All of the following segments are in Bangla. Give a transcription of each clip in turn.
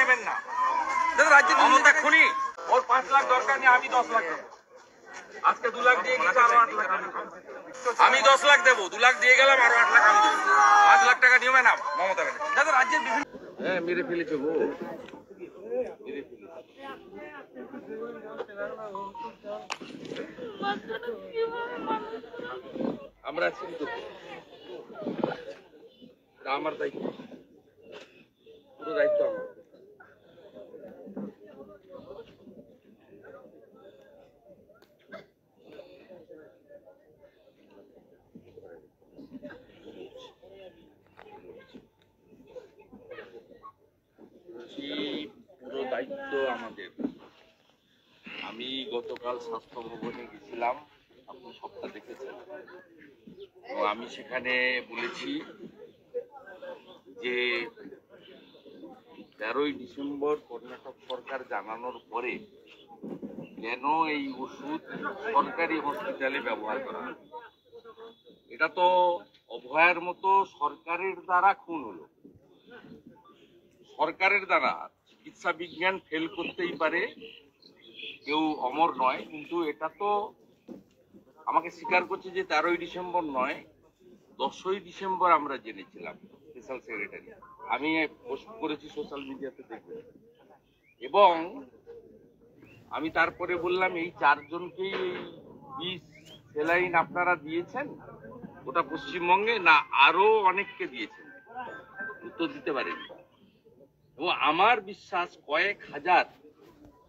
নেবেন না। মমতা খুনি, ওর 5 লাখ দরকার নেই, আমি 10 লাখ দেবো। আজকে 2 লাখ দিয়ে গেছে, আরো 8 লাখ আমি 10 লাখ দেবো। 2 লাখ দিয়ে গেলাম, আরো 8 লাখ আমি দেবো। 5 লাখ টাকা নিয়মে না মমতা দাদা রাজ্যের বিভিন্ন মেরে ফেলেছে গো, মেরে ফেলেছে। আমরা চিন্তা আমার দায়িত্ব, পুরো দায়িত্ব আমার। পুরো দায়িত্ব আমাদের। আমি গতকাল স্বাস্থ্য ভবনে গেছিলাম, আপনি সবটা দেখেছেন। তো আমি সেখানে বলেছি যে 13ই ডিসেম্বর কর্ণাটক সরকার জানানোর পরে কেন এই ওষুধ সরকারি হসপিটালে ব্যবহার করা হয়। এটা তো অভয়ার মতো সরকারের দ্বারা খুন হলো। সরকারের দ্বারা চিকিৎসা বিজ্ঞান ফেল করতেই পারে, কেউ অমর নয়, কিন্তু এটা তো আমাকে স্বীকার করছে যে 13ই ডিসেম্বর নয়, 10ই ডিসেম্বর আমরা জেনেছিলাম। স্পেশাল সেক্রেটারি, আমি পোস্ট করেছি সোশ্যাল মিডিয়াতে, দেখবেন। এবং আমি তারপরে বললাম এই 4 জনকেই এই 20 স্যালাইন আপনারা দিয়েছেন ওটা পশ্চিমবঙ্গে, না আরো অনেককে দিয়েছেন? উত্তর দিতে পারেন। এবং আমার বিশ্বাস কয়েক হাজার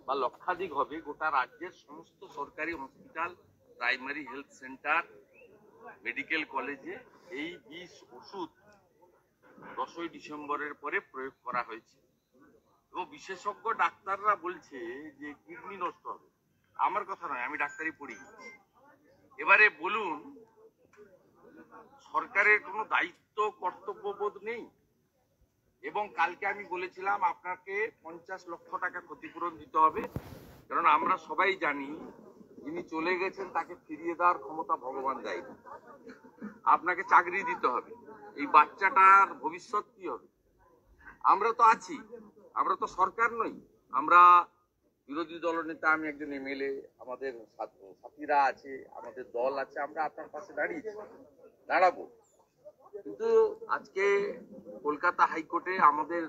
বা লক্ষাধিক হবে গোটা রাজ্যের সমস্ত সরকারি hospital, primary health centre, medical কলেজে এই 20 ওষুধ 10ই ডিসেম্বরের পরে প্রয়োগ করা হয়েছে। এবং বিশেষজ্ঞ ডাক্তাররা বলছে যে কিডনি নষ্ট হবে। আমার কথা নয়, আমি ডাক্তারি পড়ি। এবারে বলুন, সরকারের কোনো দায়িত্ব কর্তব্যবোধ নেই? এবং কালকে আমি বলেছিলাম আপনাকে 50 লক্ষ টাকা ক্ষতিপূরণ দিতে হবে, কারণ আমরা সবাই জানি যিনি চলে গেছেন তাকে ফিরিয়ে দেওয়ার ক্ষমতা ভগবান দেয় না। আপনাকে চাকরি দিতে হবে, এই বাচ্চাটার ভবিষ্যৎ কি হবে? আমরা তো আছি, আমরা তো সরকার নই, আমরা বিরোধী দলনেতা, আমি একজন এমএলএ, আমাদের সাথীরা আছে, আমাদের দল আছে, আমরা আপনার পাশে দাঁড়াবো। কিন্তু আজকে কলকাতা হাইকোর্টে আমাদের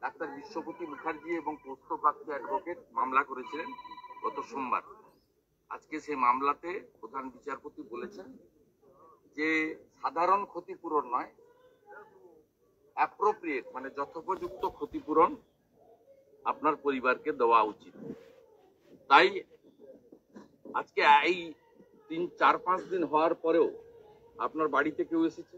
ডাক্তার বিশ্বপতি মুখার্জি এবং পোস্তপ্রাপ্ত অ্যাডভোকেট মামলা করেছিলেন গত সোমবার। আজকে সেই মামলাতে প্রধান বিচারপতি বলেছেন যে সাধারণ ক্ষতিপূরণ নয়, অ্যাপ্রোপ্রিয়েট মানে যথোপযুক্ত ক্ষতিপূরণ আপনার পরিবারকে দেওয়া উচিত। তাই আজকে এই 3-4-5 দিন হওয়ার পরেও আপনার বাড়িতে কেউ এসেছে?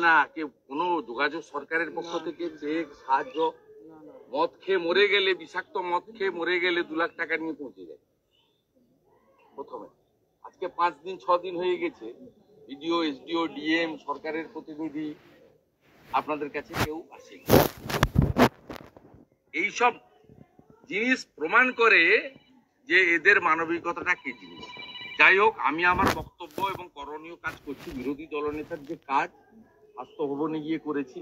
না কেউ কোনো যোগাযোগ সরকারের পক্ষ থেকে চেক সাহায্য? মদ খেয়ে মরে গেলে, বিষাক্ত মদ খেয়ে মরে গেলে 2 লাখ টাকা নিয়ে পৌঁছে যায় প্রথমে। আজকে 5 দিন 6 দিন হয়ে গেছে, বিডিও, এসডিও, ডিএম, সরকারের প্রতিনিধি আপনাদের কাছে কেউ আসেনি। এইসব জিনিস প্রমাণ করে যে এদের মানবিকতাটা কি জিনিস। যাই হোক, আমি আমার বক্তব্য এবং করণীয় কাজ করছি। বিরোধী দলনেতার যে কাজ স্বাস্থ্য ভবনে গিয়ে করেছি,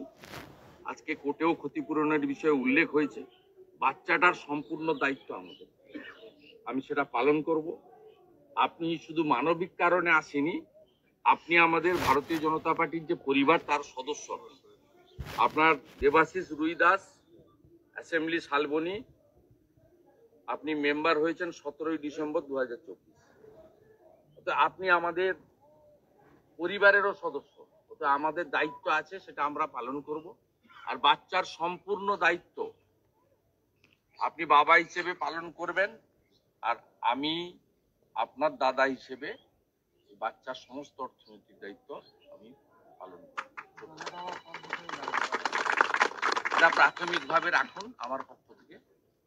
আজকে কোর্টেও ক্ষতিপূরণের বিষয়ে উল্লেখ হয়েছে। বাচ্চাটার সম্পূর্ণ দায়িত্ব আমাদের, আমি সেটা পালন করব। আপনি শুধু মানবিক কারণে আসেনি, আপনি আমাদের ভারতীয় জনতা পার্টির যে পরিবার তার সদস্য। আপনার দেবাশিস রুই দাস, অ্যাসেম্বলি শালবনী, আপনি মেম্বার হয়েছেন 17ই ডিসেম্বর 2024। তো আপনি আমাদের পরিবারেরও সদস্য, তো আমাদের দায়িত্ব আছে, সেটা আমরা পালন করব। আর বাচ্চার সম্পূর্ণ দায়িত্ব আপনি বাবা হিসেবে পালন করবেন, আর আমি আপনার দাদা হিসেবে বাচ্চার সমস্ত অর্থনৈতিক দায়িত্ব আমি পালন করব। এটা প্রাথমিকভাবে রাখুন আমার পক্ষ থেকে।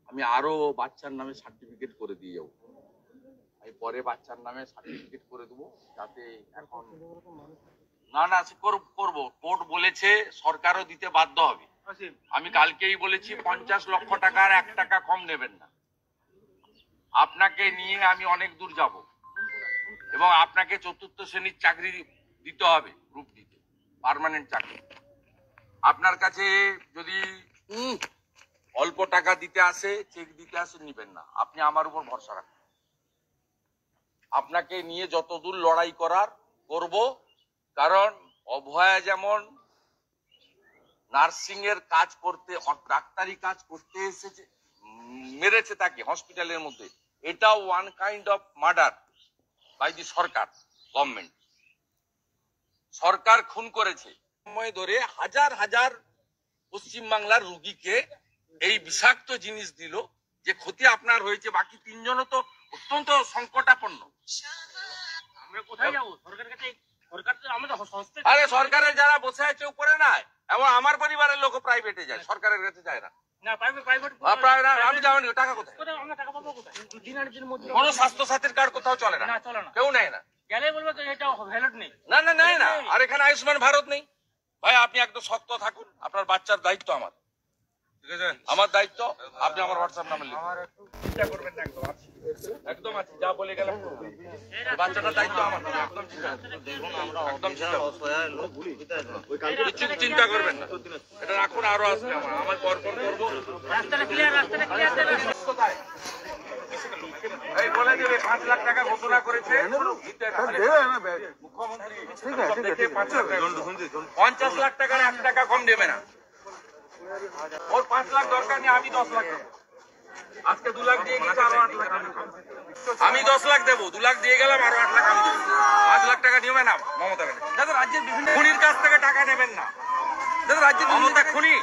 আমি আরো বাচ্চার নামে সার্টিফিকেট করে দিয়ে যাবো, আমি পরে বাচ্চার নামে সার্টিফিকেট করে দেবো, যাতে এখন না করবো। কোর্ট বলেছে সরকারও দিতে বাধ্য হবে। আমি কালকেই বলেছি 50 লক্ষ টাকার 1 টাকা কম নেবেন না। আপনাকে নিয়ে আমি অনেক দূর যাব, এবং আপনাকে 4র্থ শ্রেণীর চাকরি দিতে হবে, গ্রুপ দিতে, পার্মানেন্ট চাকরি। আপনার কাছে যদি অল্প টাকা দিতে আসে, চেক দিতে আসে, নিবেন না। আপনি আমার উপর ভরসা রাখেন। আপনাকে নিয়ে যতদূর লড়াই করার করব। কারণ অভয়া যেমন নার্সিং এর কাজ করতে, ডাক্তারি কাজ করতে এসেছে, মেরেছে তাকে হসপিটালের মধ্যে, এটাও one kind of murder by the সরকার, গভর্নমেন্ট। সরকার খুন করেছে। সময় ধরে হাজার হাজার পশ্চিমবাংলার রুগীকে এই বিষাক্ত জিনিস দিল, যে ক্ষতি আপনার হয়েছে। বাকি তিনজনও তো অত্যন্ত সংকটাপন্ন। আমরা কোথায় যাবো? সরকারের কাছে, সরকার তো আমাদের হস্তে। আরে সরকারের যারা বসে আছে উপরে নাই, এবং আমার পরিবারের লোক প্রাইভেটে যায়, সরকারের কাছে যায় না। না, প্রাইভেট প্রাইভেট আমি জানি টাকা কোথায়, কোথায় আমরা টাকা পাবো কোথায়? দিনের দিনের মধ্যে কোনো স্বাস্থ্য সাথীর কার্ড কোথাও চলে না, না, চলে না। কেউ নেয় না। গেলে বলবো তো এটা ভ্যালিড নেই। না না নেয় না। আর এখানে আয়ুষ্মান ভারত নেই। ভাই আপনি একদম শক্ত থাকুন, আপনার বাচ্চার দায়িত্ব আমার, ঠিক আছে? আমার দায়িত্ব। আপনি আমার হোয়াটসঅ্যাপ নাম্বার লিখুন। চিন্তা করবেন না, একদম আছি, একদম আছি, যা বলে গেলাম করবেন। বাচ্চাটার দায়িত্ব আমার, একদম চিন্তা, একদম চিন্তা করবেন না। এটা রাখুন, আরো আসবে আমার পর পর করবো। রাস্তাটা ক্লিয়ার, রাস্তাটা ক্লিয়ার দেবে। এই বলে দেবে 5 লাখ টাকা ঘোষণা করেছে মুখ্যমন্ত্রী, 50 লাখ টাকার 1 টাকা কম দেবে না। ওর 5 লাখ দরকার নেই, আমি 10 লাখ দেবো। আজকে 2 লাখ দিয়ে গেছি, আরো 8 লাখ আমি 10 লাখ দেবো। 2 লাখ দিয়ে গেলাম, আরো 8 লাখ আমি দেবো। 5 লাখ টাকা নেবে না মমতা ব্যানার্জি। রাজ্যের বিভিন্ন খুনির কাছ থেকে টাকা নেবেন না। রাজ্যের মমতা খুনি।